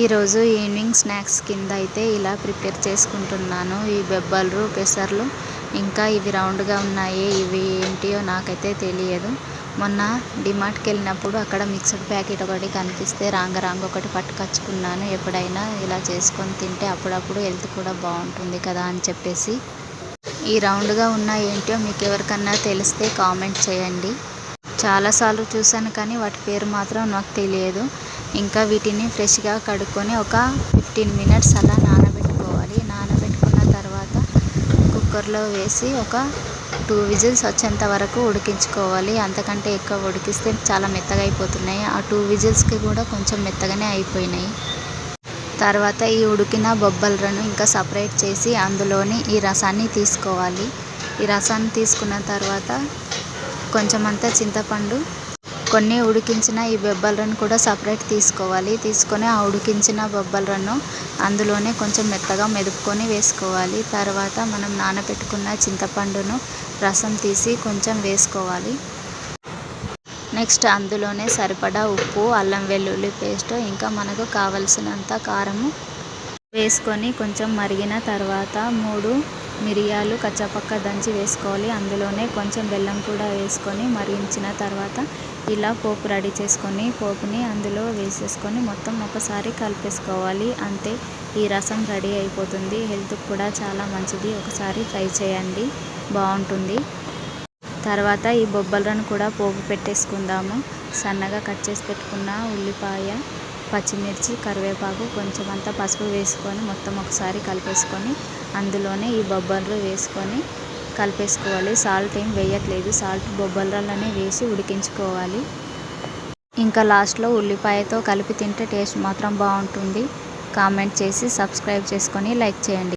ఈరోజు evening snacks కింద అయితే ఇలా ప్రిపేర్ చేసుకుంటున్నాను. ఈ బెబ్బర్లు, పెసర్లు, ఇంకా ఇవి రౌండ్గా ఉన్నాయి. ఇవి ఏంటియో నాకైతే తెలియదు. మొన్న డిమార్ట్కి వెళ్ళినప్పుడు అక్కడ మిక్స్డ్ ప్యాకెట్ ఒకటి కనిపిస్తే రాంగ ఒకటి పట్టుకొచ్చుకున్నాను. ఎప్పుడైనా ఇలా చేసుకొని తింటే అప్పుడప్పుడు హెల్త్ కూడా బాగుంటుంది కదా అని చెప్పేసి. ఈ రౌండ్గా ఉన్న ఏంటో మీకు ఎవరికన్నా తెలిస్తే కామెంట్ చేయండి. చాలాసార్లు చూసాను కానీ వాటి పేరు మాత్రం నాకు తెలియదు. ఇంకా వీటిని ఫ్రెష్గా కడుక్కొని ఒక 15 మినిట్స్ అలా నానబెట్టుకోవాలి. నానబెట్టుకున్న తర్వాత కుక్కర్లో వేసి ఒక 2 విజిల్స్ వచ్చేంత వరకు ఉడికించుకోవాలి. అంతకంటే ఎక్కువ ఉడికిస్తే చాలా మెత్తగా అయిపోతున్నాయి. ఆ 2 విజిల్స్కి కూడా కొంచెం మెత్తగానే అయిపోయినాయి. తర్వాత ఈ ఉడికిన బొబ్బలను ఇంకా సపరేట్ చేసి అందులోని ఈ రసాన్ని తీసుకోవాలి. ఈ రసాన్ని తీసుకున్న తర్వాత కొంచెం అంతా చింతపండు, కొన్ని ఉడికించిన ఈ బొబ్బలను కూడా సపరేట్ తీసుకోవాలి. తీసుకొని ఆ ఉడికించిన బొబ్బలను అందులోనే కొంచెం మెత్తగా మెదుపుకొని వేసుకోవాలి. తర్వాత మనం నానబెట్టుకున్న చింతపండును రసం తీసి కొంచెం వేసుకోవాలి. నెక్స్ట్ అందులోనే సరిపడా ఉప్పు, అల్లం వెల్లుల్లి పేస్ట్, ఇంకా మనకు కావలసినంత కారము వేసుకొని కొంచెం మరిగిన తర్వాత 3 మిరియాలు కచ్చాపక్క దంచి వేసుకోవాలి. అందులోనే కొంచెం బెల్లం కూడా వేసుకొని మరిగించిన తర్వాత ఇలా పోపు రెడీ చేసుకొని పోపుని అందులో వేసేసుకొని మొత్తం ఒకసారి కలిపేసుకోవాలి. అంతే, ఈ రసం రెడీ అయిపోతుంది. హెల్త్కి కూడా చాలా మంచిది. ఒకసారి ట్రై చేయండి, బాగుంటుంది. తర్వాత ఈ బొబ్బలను కూడా పోపు పెట్టేసుకుందాము. సన్నగా కట్ చేసి పెట్టుకున్న ఉల్లిపాయ, పచ్చిమిర్చి, కరివేపాకు, కొంచెం అంతా పసుపు వేసుకొని మొత్తం ఒకసారి కలిపేసుకొని అందులోనే ఈ బొబ్బర్లు వేసుకొని కలిపేసుకోవాలి. సాల్ట్ ఏం వేయట్లేదు, సాల్ట్ బొబ్బర్లనే వేసి ఉడికించుకోవాలి. ఇంకా లాస్ట్లో ఉల్లిపాయతో కలిపి తింటే టేస్ట్ మాత్రం బాగుంటుంది. కామెంట్ చేసి సబ్స్క్రైబ్ చేసుకొని లైక్ చేయండి.